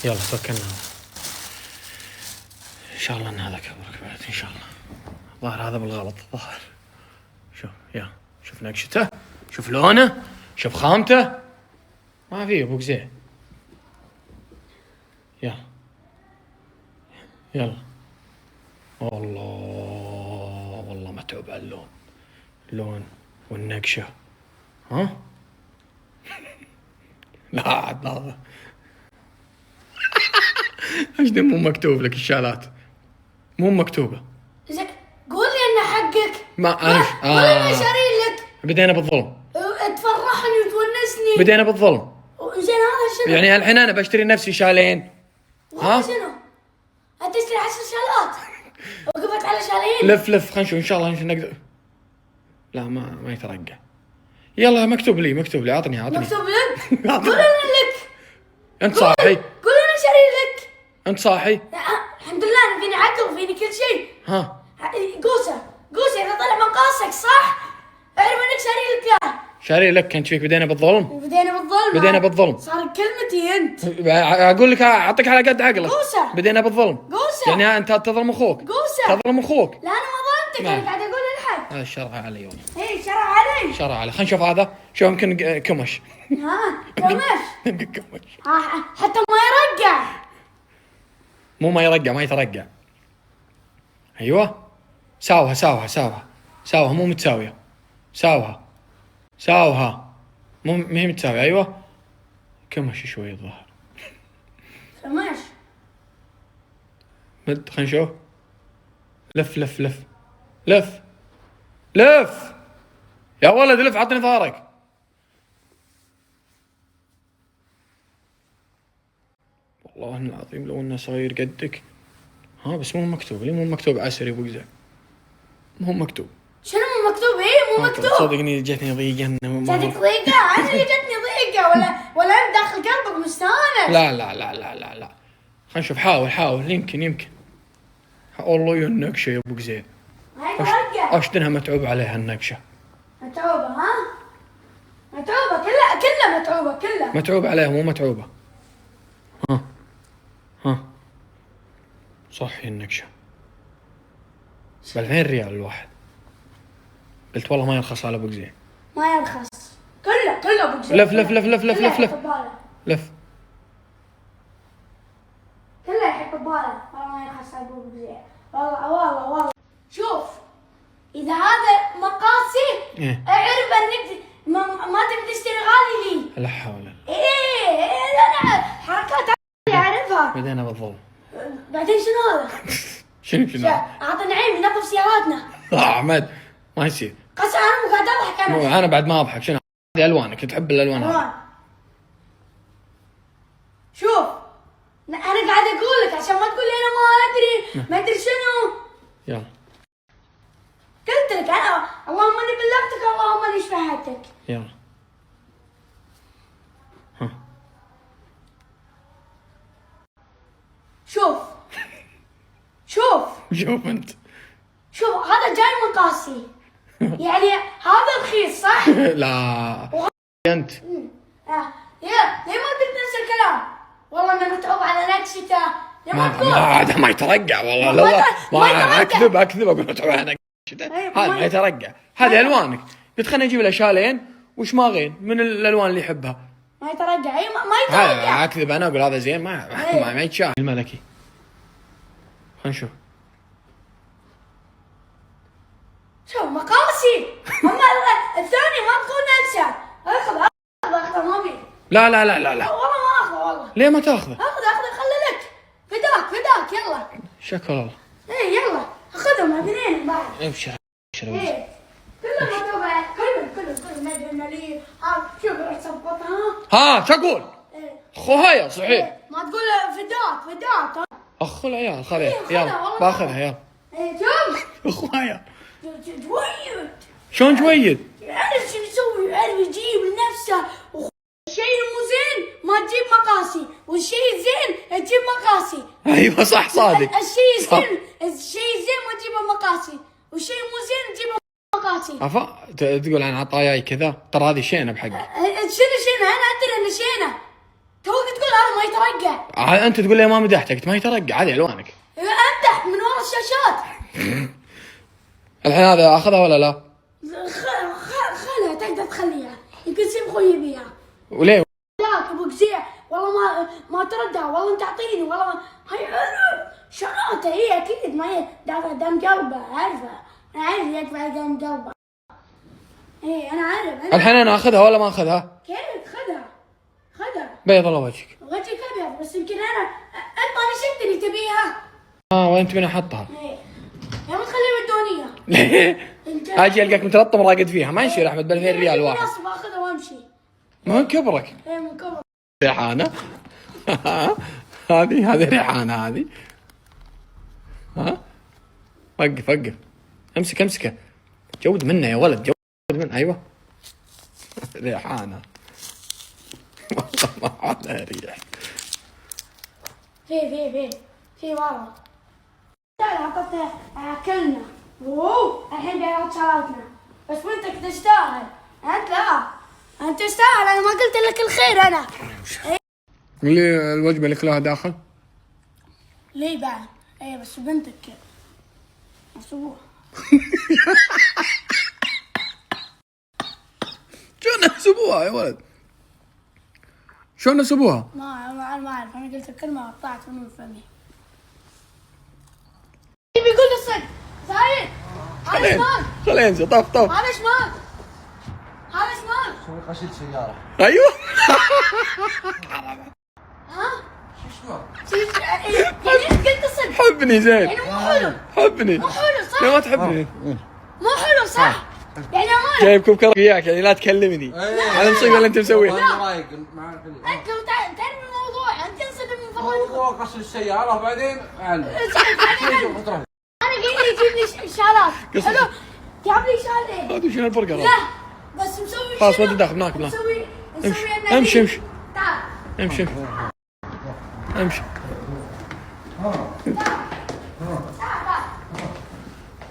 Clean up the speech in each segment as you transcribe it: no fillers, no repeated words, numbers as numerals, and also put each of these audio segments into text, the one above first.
يلا توكلنا ان شاء الله ان هذا كبرك بعد ان شاء الله. الظاهر هذا بالغلط الظاهر. شوف يا شوف نقشته، شوف لونه، شوف خامته، ما في ابو زين. يلا يلا. والله متعوب على اللون والنقشه. ها لا عاد هذا ايش مو مكتوب لك الشالات؟ مو مكتوبه. زين قول لي انه حقك. ما انا قول انا شاري لك. بدينا بالظلم. تفرحني وتونسني. بدينا بالظلم. زين هذا شنو؟ يعني الحين انا بشتري نفسي شالين. ها شنو؟ انت تشتري 10 شالات وقفت على شالين. لف خلينا نشوف ان شاء الله نقدر. لا ما يترقع. يلا مكتوب لي اعطني مكتوب لك. قول انا لك. انت صاحي. قول انا شاري لك. انت صاحي. الحمد لله انا فيني عقل وفيني كل شيء. ها قوسه اذا طلع من قاسك صح اعرف انك شاري لك اياه. شاري لك كنت فيك. بدينا بالظلم. بدينا بالظلم. صار كلمتي انت. اقول لك اعطيك على قد عقلك. قوسه. بدينا بالظلم. قوسه. يعني انت تظلم اخوك. قوسه. تظلم اخوك. لا انا ما ظلمتك. انا قاعد اقول لحد. هذا الشرع علي والله. اي شرع علي. شرع علي. خلينا نشوف هذا. شوف يمكن كمش. ها كمش. كمش. حتى ما يرقع. مو ما يرقع ما يترقع. ايوه ساوها مو متساويه. ساوها مو هي متساويه. ايوه كمش شوي الظاهر. كمش. مد خلينا نشوف. لف يا ولد لف. عطني ظهرك. والله العظيم لو انه صغير قدك. ها بس مو مكتوب. ليه مو مكتوب عسري ابو قزع؟ مو مكتوب. شنو مو مكتوب؟ ايه مو مكتوب. صدقني جتني ضيقه. جاتك ضيقه؟ انا اللي جتني ضيقه ولا انت داخل قلبك مستانس؟ لا خلينا نشوف. حاول يمكن. والله يا النقشه يا ابو قزع. هاي ترقع. اشتنها متعوب عليها النقشه. متعوبه ها؟ متعوبه كلها متعوبه كلها. متعوب عليها مو متعوبه. ها صحي النقشه ب 2000 ريال الواحد. قلت والله ما يرخص على ابو قزع. ما يرخص. كله ابو قزع. لف كله يحب بباله. والله ما يرخص على ابو قزع. والله شوف اذا هذا مقاسي إيه؟ اعرف انك ما تبي تشتري غالي لي. لا حول. لا حركات اعرفها. بدينا بالظلم. بعدين شنو هذا؟ شنو اعطي نعيم ينظف سياراتنا. احمد ما يصير. قسم انا مو قاعد اضحك انا. انا بعد ما اضحك. شنو هذه الوانك؟ تحب الالوان هذه. شوف انا قاعد اقول لك عشان ما تقول لي انا ما ادري شنو. يلا قلت لك انا اللهم اني بلغتك اللهم اني شفعتك. يلا شوف انت. شوف هذا جاي مقاسي. يعني هذا رخيص صح؟ لا انت. ليه ما قلت نفس الكلام؟ والله انه متعوب على نقشته. هذا ما يترقع والله. لا ما اكذب اقول متعوب على نقشته. هذا ما يترقع. هذه الوانك. قلت خليني اجيب له شالين وشماغين من الالوان اللي يحبها. ما يترقع. ما يترقع. اكذب انا اقول هذا زين. ما يتشاف. الملكي خلينا نشوف. شوف مقاسي. اما الثاني ما تكون نفسه. اخذ ما ابي. لا والله ما اخذه والله. ليه ما تاخذه؟ اخذ خلي لك. فداك يلا. شكر الله. يلا اخذهم اثنين بعد. ابشر كله مكتوب عليه. كله نجم لي. شوف صبطها. شو اقول؟ خوهايا صحيح. ما تقول فداك. اخو العيال خذها. يلا باخذها يلا. شوف اخويا جويد. شلون جويد؟ يعرف شو يسوي. يعرف يجيب لنفسه. الشيء المو زين ما تجيب مقاسي والشيء زين تجيب مقاسي. ايوه صح صادق. الشيء زين ما تجيبه مقاسي والشيء مو زين تجيبه مقاسي. تقول عن عطاياي كذا. ترى هذه شينه بحقي. شنو انا ادري انه شينه. توك تقول هذا ما يترقع. انت تقول لي ما مدحتك، ما يترقع، هذه الوانك. امدح من ورا الشاشات. الحين هذا اخذها ولا لا؟ خلها تقدر تخليها، يمكن سيب خوي يبيها. وليه؟ لا ابو قزيع والله ما تردها، والله انت تعطيني والله ما هي شغلته هي اكيد ما هي دام قلبه عارفه. انا عارف يدفع دام قلبه. ايه انا عارف. الحين انا اخذها ولا ما اخذها؟ كيف خذها؟ بيض الله وجهك. وجهك ابيض بس يمكن انت شفتني تبيها. وانت من احطها؟ ايه يا ما تخليه ودونيها. ليه؟ اجي القاك متلطم راقد فيها، ما يصير احمد ب 2000 ريال واحد. خلاص باخذها وامشي. من كبرك. ايه من كبرك. ريحانه. هذه ريحانه هذه. ها؟ وقف امسكه. جود منه يا ولد، جود منه. ايوه. ريحانه. والله ما على ريح. في ورا. عطتنا اكلنا. الحين بيعطي شغلاتنا. بس وانت تستاهل. انت لا. انت تستاهل، انا ما قلت لك الخير انا. ليه الوجبه اللي كلها داخل؟ ليه بعد؟ ايه بس بنتك نسووها. شلون نسبوها يا ولد؟ شلون نسبوها؟ ما اعرف، انا قلت الكلمه وقطعت من فمي. بيقول الصدق زايد. هذا شمال. خليه ينزل. طف. هذا شمال. سوي قشيل سيارة. ايوه. ها؟ شو يعني قلت الصدق. حبني زين. يعني مو حلو. حبني. مو حلو صح؟ لا ما تحبني. مو حلو صح؟ يعني امانه. جايب كوب كرك وياك يعني لا تكلمني. هذا مصيبه اللي انت مسويها. انت تعرف الموضوع، انت تنصدم من فضلك. موضوع قصر السيارة بعدين اعلم. انا قايل يجيب لي شالات. حلو. جاب لي شالين. هذا شنو الفرق؟ لا بس مسوي خلاص ودي داخل بناكل. مسوي امشي. تعال. امشي.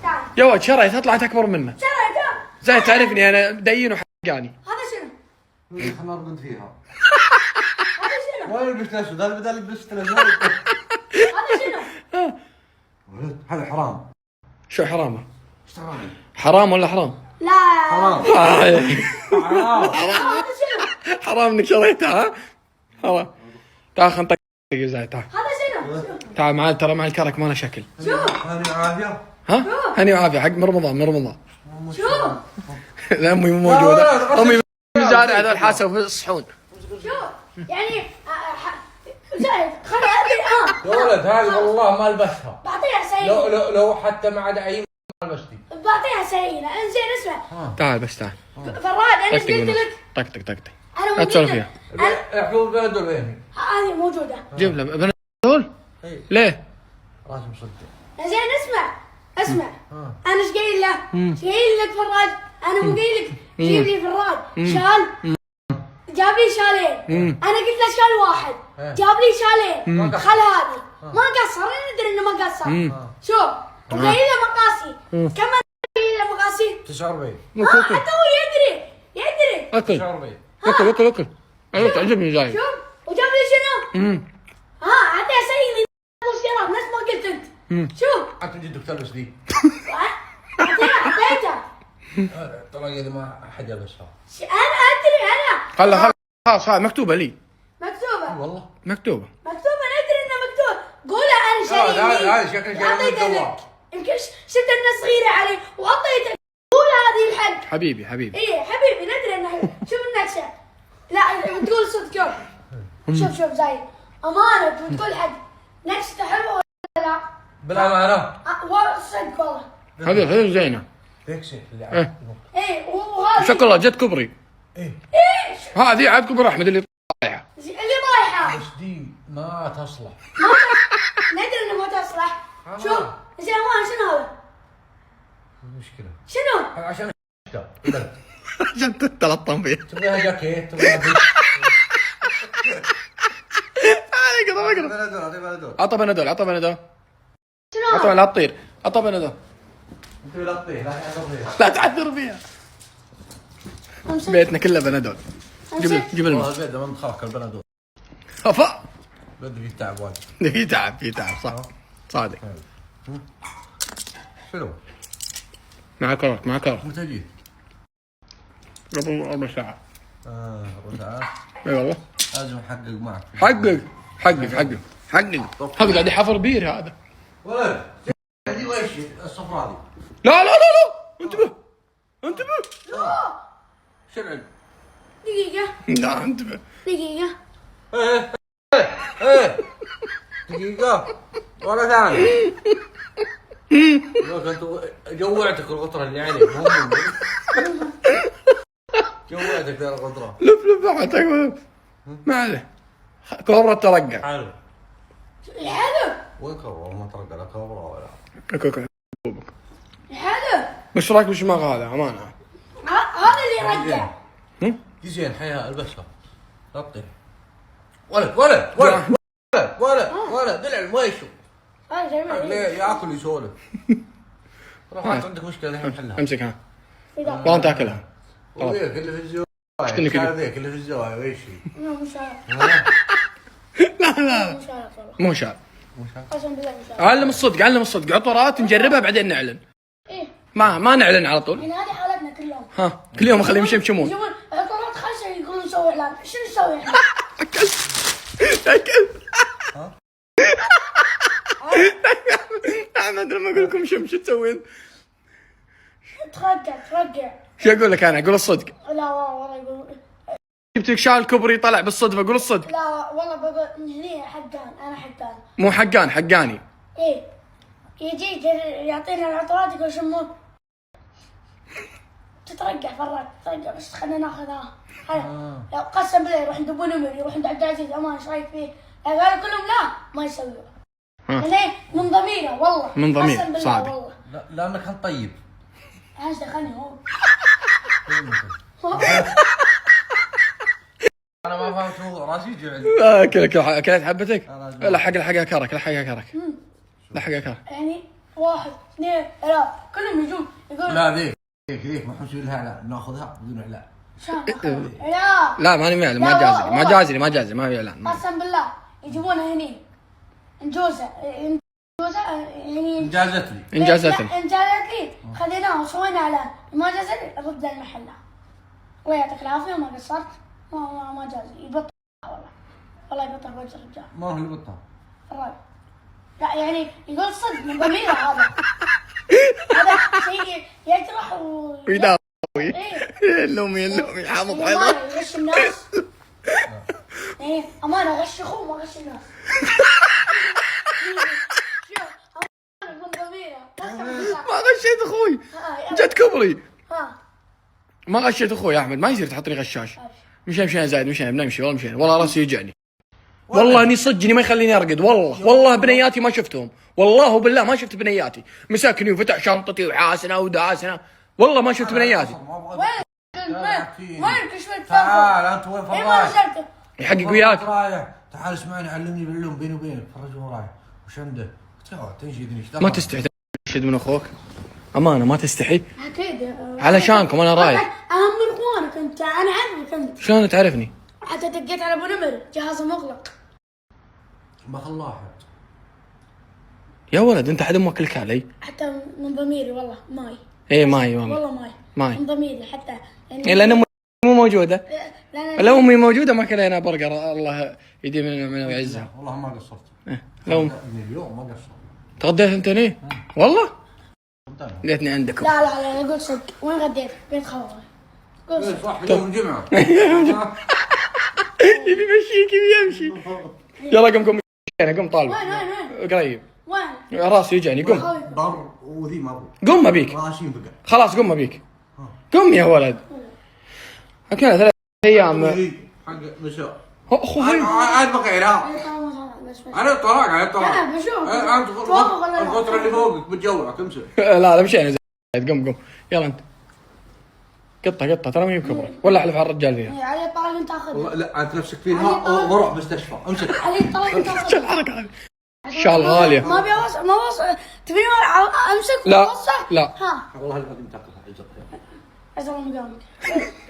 تعال. يا ولد شريت طلعت اكبر منه. تعال. زين تعرفني انا دين وحقاني. هذا شنو؟ خلنا نرقد فيها. هذا شنو؟ وين لبست الاسود؟ هذا بدل لبست الاسود. هذا شنو؟ هذا حرام. شو حرامه؟ اشتغلني. حرام ولا حرام؟ لا حرام. حرام. هذا شنو؟ حرام انك شريتها. ها؟ حرام. تعال خلنا نطق يا زايد. تعال هذا شنو؟ تعال معي، ترى مع الكرك ما له شكل. شوف. هاني عافية. ها؟ هني وعافيه حق من رمضان. شوف. لا امي مو موجوده. امي بالزارع هذول حاسه في الصحون. شوف يعني زايد خلي ابي يا ولد هذه والله ما لبسها. بعطيها سيئة. لو حتى ما عاد عين ما لبستي. بعطيها سيئة. انزين اسمع. تعال بس تعال. فراد انا ايش قلت لك؟ طق. انا لا تسولف فيها. احفظ بلد وين؟ هذه موجودة. جيب له بنادول. ليه؟ راسم صدق. زين اسمع. انا ايش قايل له؟ ايش قايل لك فراد؟ انا مو قايل لك جيب لي فراد شال. جاب لي شالين. انا قلت له شال واحد. جاب لي شالين. خل هذه ما قصر. انا ادري انه ما قصر. شوف وقايل له مقاسي. كم قايل له مقاسي؟ 49. حتى هو يدري. اكل 49. اكل. ايوه تعجبني زايد. شوف وجاب لي شنو؟ حتى سيء من نفس ما قلت انت. شوف حتى جدك تلبس ذي. اعطيته. ترى اذا ما حد يلبسها. انا ادري انا. خلاص هذا مكتوبه لي. مكتوبه. والله. مكتوبه. انا ادري انه مكتوب. قولها انا شيء. هذا شكل شيء اعطيته لك. يمكن شفت انه صغيره علي واعطيته. قولها هذه الحق. حبيبي ايه حبيبي ندري انه شوف النكشه. لا بتقول صدق شوف زايد امانه بتقول حق نكشته حلوه ولا لا؟ بالامانه. والله صدق والله. هذه زينه. تكسي اللي ايه ايه وهذا شكل الله جت كبري. ايه هذه عاد كبر احمد اللي طايحه. اللي طايحه. بس دي ما تصلح. ندري انه ما تصلح. شوف زين امانه شنو هذا؟ مشكله. شنو؟ عشان عشان تتلطم فيها. تبغيها جاكيت تبغيها اقرب. عطى بنادول. شنو؟ عطى لا تطير. عطى بنادول. انت لا تطيح لا تطيح. لا تعثر فيها. بيتنا كله بنادول. جيب لنا. والله البيت ما متخاف البنادول. افا بدي في تعب واجد. في تعب صح صادق. حلو. معك ورق متى جيت؟ قبل ربع ساعة. ربع ساعة. اي والله. لازم احقق معك. حقق هذا قاعد يحفر بير هذا. ولد هذه ويش الصفراء دي؟ لا انتبه لا شو العلم؟ دقيقة لا انتبه. دقيقة دقيقة ولا ثانية. انت جوعتك الغطرة اللي عليك جوعتك الغطرة. لف راحتك ما عليه. كوبرا ترقع. حلو. الحلو وين كبرى؟ ما ترقى لا كبرى ولا. اوكي الحلو وش رايك بالشماغ هذا امانه؟ هذا اللي يرجع. زين حيها البسها لا تطير. ولد دلع ما يشوف. ياكل يسولف. روح عندك مشكله الحين نحلها. امسكها والله تاكلها. وذيك اللي في الزوايا. هذيك اللي في الزوايا ويش هي؟ مش عارف. لا مش عارف والله. مو شعر. قسم بالله مش عارف. علم الصدق عطورات نجربها بعدين نعلن. ايه ما نعلن على طول. يعني هذه حالتنا كل يوم. ها كل يوم اخليهم يشمشمون. يجيبون عطورات خشة يقولون نسوي اعلان، شنو نسوي احنا؟ اكل احمد لما اقول لكم شو تسوين؟ ترقع. شو اقول لك انا؟ اقول الصدق. لا والله يقول جبت لك شال كبري طلع بالصدفه اقول الصدق. لا والله بقول هني حقان، انا حقان. مو حقاني. ايه يجي يعطينا العطورات يقول شمون. تترقع فراك ترقع بس خلينا ناخذها. لو قسم بالله يروح عند ابو نمر يروح عند عبد العزيز امان ايش رايك فيه؟ قالوا كلهم لا ما يسويها. يعني من ضميره والله. من ضمير قسم بالله صادق. والله. لا لانك انت طيب. ايش دخلني هو؟ انا ما فهمت موضوع راسي يجعل. اكلت حبتك؟ لحقها كرك. يعني 1 2 3 كلهم يجون يقولون لا ذيك ما حنسوي لها لا ناخذها بدون اعلان. لا ماني معلم. ما جازي ما في اعلان. قسم بالله يجيبونها هني انجوزه يعني انجازت لي خذيناها وسوينا اعلان ما جاز لي رد المحل. الله يعطيك العافيه ما قصرت ما جاز لي يبطل والله يبطل وجه الرجال. ما هو اللي بطل الراجل لا يعني يقول صدق من ضميره هذا شيء يجرح ويداوي. اللومي حامض حيضه. يغش الناس. يعني امانه غش اخوه ما غش الناس. من ضميره ما غشيت اخوي جت كبري. ما غشيت اخوي يا احمد ما يصير تحط لي غشاش. مشينا زايد بنمشي والله مشينا والله راسي يوجعني. والله اني صدقني ما يخليني ارقد والله بنياتي ما شفتهم والله بالله ما شفت بنياتي مساكني وفتح شنطتي وحاسنا وداسنا والله ما شفت بنياتي. وين شوي تعال انت وين فراش؟ يحقق وياك. تعال اسمعني علمني باللوم بيني وبينك فرج وراي وش عنده؟ تنشدني ما تستحي تنشد من اخوك امانه ما تستحي. اكيد علشانكم انا رايح. اهم من اخوانك انت انا اعرفك انت. شلون تعرفني؟ حتى دقيت على ابو نمر جهازه مغلق. ما خلاه يا ولد انت حد موكلك علي. حتى من ضميري والله ماي. ايه ماي والله ماي. من ضميري حتى يعني لان امي مو موجوده. لو امي موجوده ما كلينا برجر الله يديم من ويعزها. والله ما قصرت. لو اليوم ما قصرت. تغديت انت ليه؟ والله ليتني عندكم. لا قول صدق وين غديت؟ بيت خوالي. قول صدق. صح يوم الجمعه. يبي يمشي. يلا قم طالب. وين؟ قريب. وين؟ راسي يجعني قم. ضر وذي ما قم ابيك. راشين بقى. خلاص قم ابيك. قم يا ولد. اكلنا 3 ايام. حق مساء. اخوي عاد بقى ها. انا طلاق لا بشوف. القطر اللي فوقك بتجوعك امسك. لا مشينا زايد قم يلا انت. قطه ترى ما هي بكبرك ولا احلف على الرجال فيها. علي الطلاق انت اخذها. لا انت نفسك فيها وروح مستشفى امسك. علي الطلاق انت اخذها. شو الحركه هذه؟ شال غاليه. ما بيوصل تبيني امسك لا وأوصل؟ لا ها والله العظيم تاكلها عجبتك. عزم مقامك.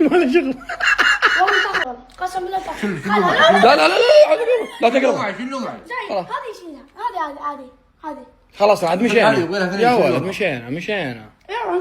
ما له شغل. والله تاخذ قسم بالله تاخذ. لا لا لا لا تقرب. شنو معي؟ هذه شيلها هذه عادي. خلاص عاد مشينا يبغى لها ثانية يا شيلوها. ولد مشينا. يلا